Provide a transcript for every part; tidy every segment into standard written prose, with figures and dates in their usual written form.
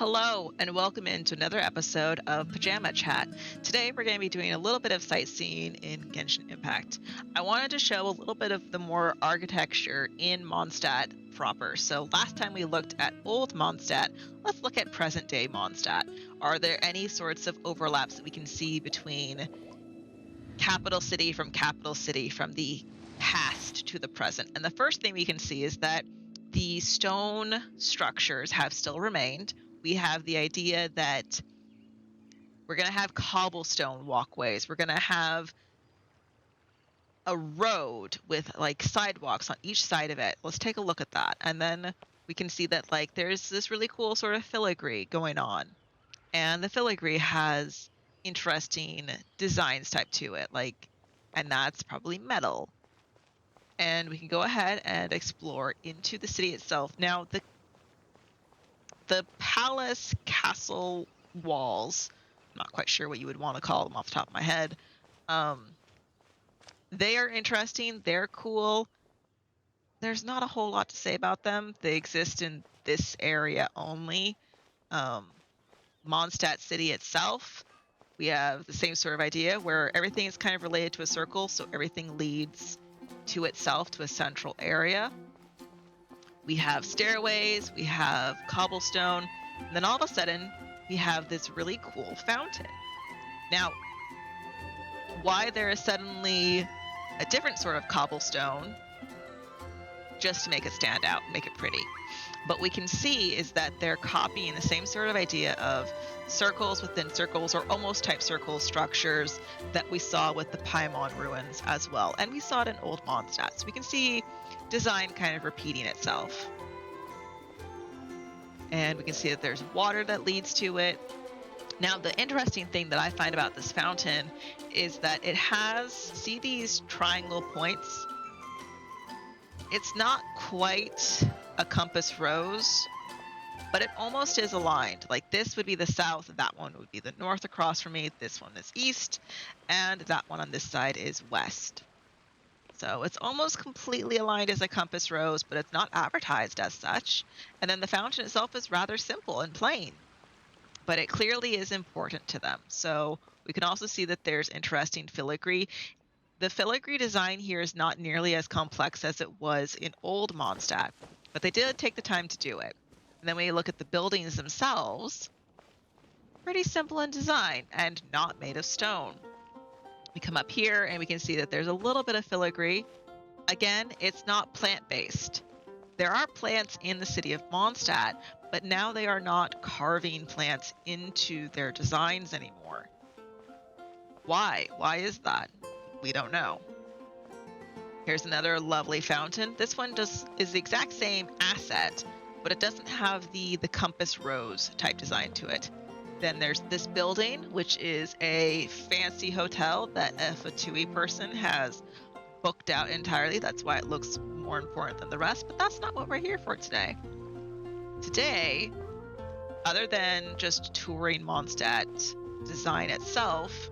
Hello, and welcome into another episode of Pajama Chat. Today, we're going to be doing a little bit of sightseeing in Genshin Impact. I wanted to show a little bit of the more architecture in Mondstat proper. So last time we looked at old Mondstat, let's look at present-day Mondstat. Are there any sorts of overlaps that we can see between capital city, from the past to the present? And the first thing we can see is that the stone structures have still remained. We have the idea that we're going to have cobblestone walkways. We're going to have a road with like sidewalks on each side of it. Let's take a look at that. And then we can see that like there's this really cool sort of filigree going on. And the filigree has interesting designs type to it, and that's probably metal. And we can go ahead and explore into the city itself. Now, the palace castle walls, I'm not quite sure what you would want to call them off the top of my head. They are interesting. They're cool. There's not a whole lot to say about them. They exist in this area only. Mondstat City itself, we have the same sort of idea where everything is kind of related to a circle, so everything leads to itself, to a central area. We have stairways, we have cobblestone, and then all of a sudden, we have this really cool fountain. Now, why there is suddenly a different sort of cobblestone, just to make it stand out, make it pretty. But we can see is that they're copying the same sort of idea of circles within circles, or almost type circle structures that we saw with the Paimon ruins as well. And we saw it in old Mondstat. So we can see design kind of repeating itself. And we can see that there's water that leads to it. Now, the interesting thing that I find about this fountain is that it has, see these triangle points? It's not quite a compass rose, but it almost is aligned. Like this would be the south, that one would be the north across from me, this one is east, and that one on this side is west. So it's almost completely aligned as a compass rose, but it's not advertised as such. And then the fountain itself is rather simple and plain, but it clearly is important to them. So we can also see that there's interesting filigree. The filigree design here is not nearly as complex as it was in old Mondstat, but they did take the time to do it. And then when you look at the buildings themselves, pretty simple in design and not made of stone. We come up here and we can see that there's a little bit of filigree. Again, it's not plant-based. There are plants in the city of Mondstat, but now they are not carving plants into their designs anymore. Why? Why is that? We don't know. Here's another lovely fountain. This one is the exact same asset, but it doesn't have the compass rose type design to it. Then there's this building, which is a fancy hotel that a Fatui person has booked out entirely. That's why it looks more important than the rest, but that's not what we're here for today. Today, other than just touring Mondstat design itself,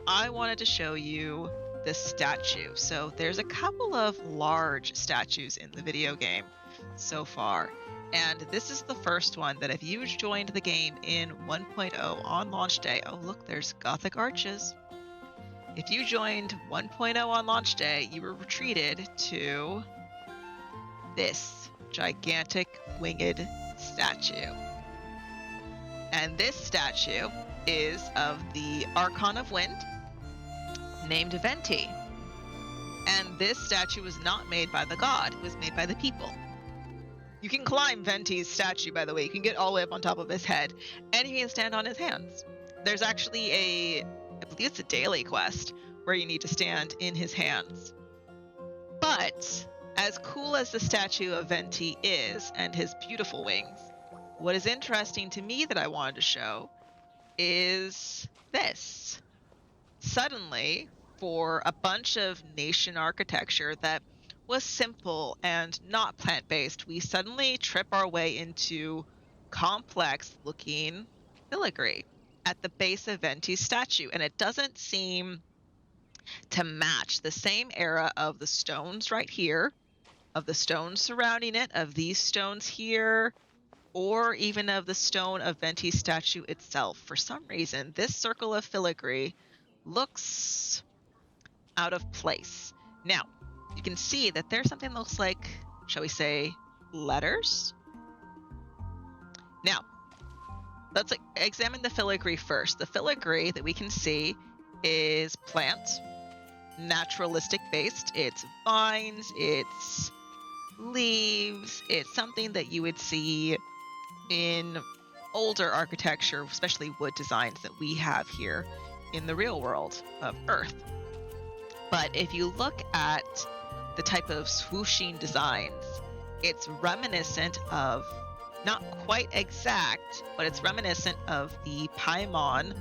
I wanted to show you this statue. So there's a couple of large statues in the video game so far. And this is the first one that if you joined the game in 1.0 on launch day, oh look, there's Gothic arches. If you joined 1.0 on launch day, you were retreated to this gigantic winged statue. And this statue is of the Archon of Wind, named Venti. And this statue was not made by the god, it was made by the people. You can climb Venti's statue, by the way. You can get all the way up on top of his head, and you can stand on his hands. There's actually I believe it's a daily quest, where you need to stand in his hands. But, as cool as the statue of Venti is, and his beautiful wings, what is interesting to me that I wanted to show is this. Suddenly, for a bunch of nation architecture that was simple and not plant-based, we suddenly trip our way into complex-looking filigree at the base of Venti's statue, and it doesn't seem to match the same era of the stones right here, of the stones surrounding it, of these stones here. or even of the stone of Venti's statue itself. For some reason, this circle of filigree looks out of place. Now, you can see that there's something that looks like, shall we say, letters? Now, let's examine the filigree first. The filigree that we can see is plant, naturalistic based. It's vines, it's leaves, it's something that you would see in older architecture, especially wood designs that we have here in the real world of Earth. But if you look at the type of swooshing designs, it's reminiscent of, not quite exact, but it's reminiscent of the Paimon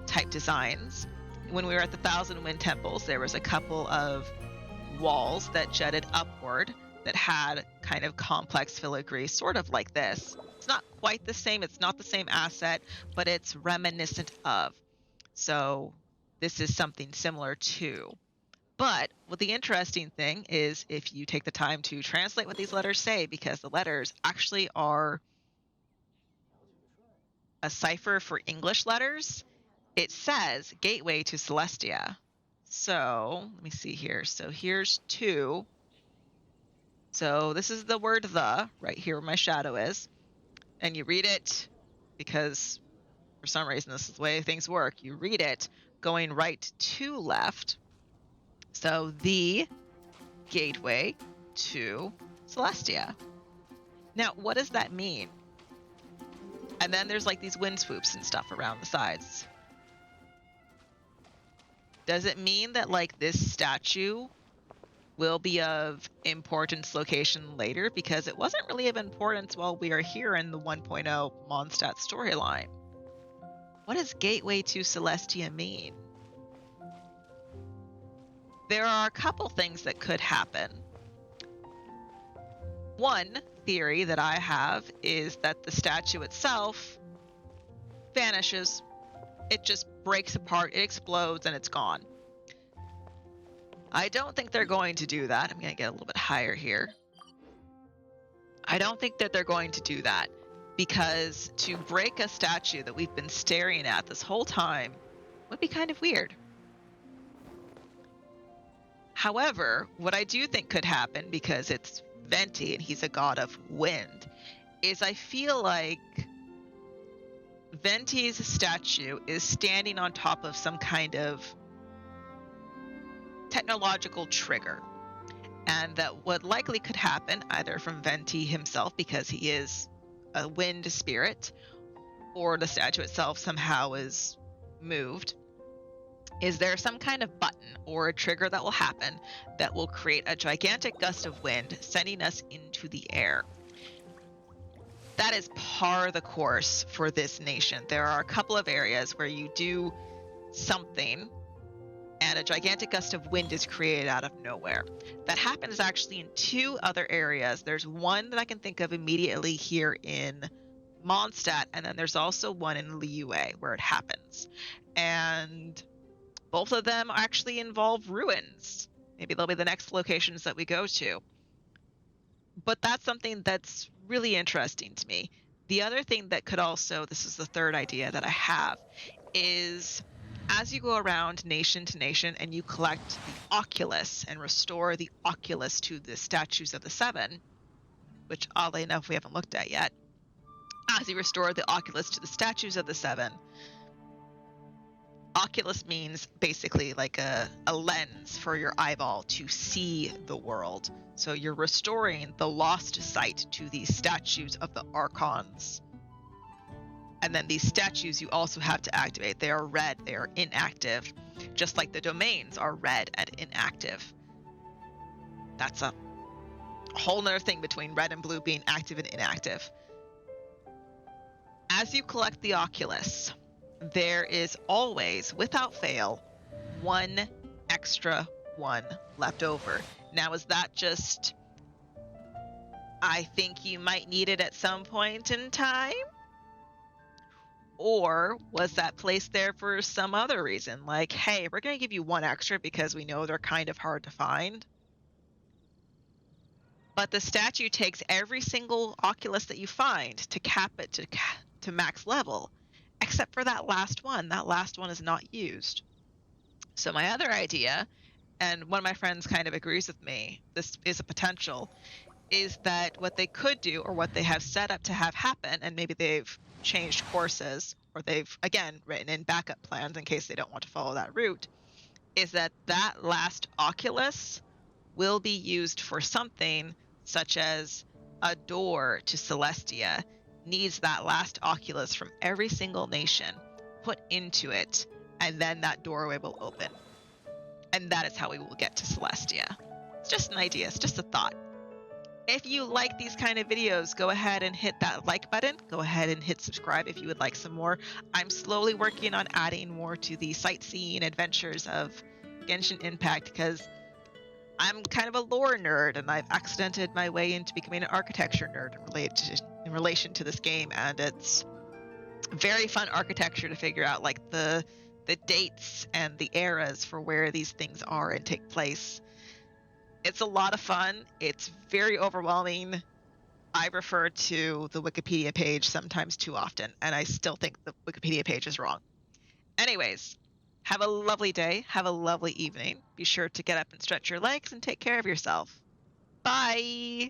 type designs. When we were at the Thousand Wind Temples, there was a couple of walls that jutted upward that had kind of complex filigree, sort of like this. It's not quite the same, it's not the same asset, but it's reminiscent of. So this is something similar too. But what the interesting thing is, if you take the time to translate what these letters say, because the letters actually are a cipher for English letters, it says Gateway to Celestia. So let me see here. So here's 2. So this is the word the, right here where my shadow is. And you read it because for some reason this is the way things work. You read it going right to left. So the gateway to Celestia. Now, what does that mean? And then there's like these wind swoops and stuff around the sides. Does it mean that like this statue will be of importance location later? Because it wasn't really of importance while we are here in the 1.0 Mondstat storyline. What does Gateway to Celestia mean? There are a couple things that could happen. One theory that I have is that the statue itself vanishes. It just breaks apart, it explodes, and it's gone. I don't think they're going to do that. I'm going to get a little bit higher here. I don't think that they're going to do that, because to break a statue that we've been staring at this whole time would be kind of weird. However, what I do think could happen, because it's Venti and he's a god of wind, is I feel like Venti's statue is standing on top of some kind of technological trigger. And that what likely could happen, either from Venti himself, because he is a wind spirit, or the statue itself somehow is moved, is there some kind of button or a trigger that will happen that will create a gigantic gust of wind, sending us into the air. That is par the course for this nation. There are a couple of areas where you do something and a gigantic gust of wind is created out of nowhere. That happens actually in 2 other areas. There's one that I can think of immediately here in Mondstat, and then there's also one in Liyue where it happens. And both of them actually involve ruins. Maybe they'll be the next locations that we go to. But that's something that's really interesting to me. The other thing that could also, this is the third idea that I have, is as you go around nation to nation and you collect the oculus and restore the oculus to the statues of the 7, which oddly enough we haven't looked at yet, as you restore the oculus to the statues of the 7, oculus means basically like a lens for your eyeball to see the world. So you're restoring the lost sight to these statues of the archons. And then these statues you also have to activate. They are red, they are inactive, just like the domains are red and inactive. That's a whole nother thing between red and blue being active and inactive. As you collect the oculus, there is always, without fail, 1 extra 1 left over. Now, is that just, I think you might need it at some point in time? Or was that placed there for some other reason? Like, hey, we're going to give you 1 extra because we know they're kind of hard to find. but the statue takes every single Oculus that you find to cap it to max level, except for that last one. That last one is not used. So my other idea, and one of my friends kind of agrees with me, this is a potential, is that what they could do, or what they have set up to have happen, and maybe they've changed courses, or they've, again, written in backup plans in case they don't want to follow that route, is that that last Oculus will be used for something such as a door to Celestia needs that last Oculus from every single nation put into it, and then that doorway will open. And that is how we will get to Celestia. It's just an idea, it's just a thought. If you like these kind of videos, go ahead and hit that like button. Go ahead and hit subscribe if you would like some more. I'm slowly working on adding more to the sightseeing adventures of Genshin Impact, because I'm kind of a lore nerd, and I've accidented my way into becoming an architecture nerd in relation to this game, and it's very fun architecture to figure out, like the dates and the eras for where these things are and take place. It's a lot of fun. It's very overwhelming. I refer to the Wikipedia page sometimes too often, and I still think the Wikipedia page is wrong. Anyways, have a lovely day. Have a lovely evening. Be sure to get up and stretch your legs and take care of yourself. Bye!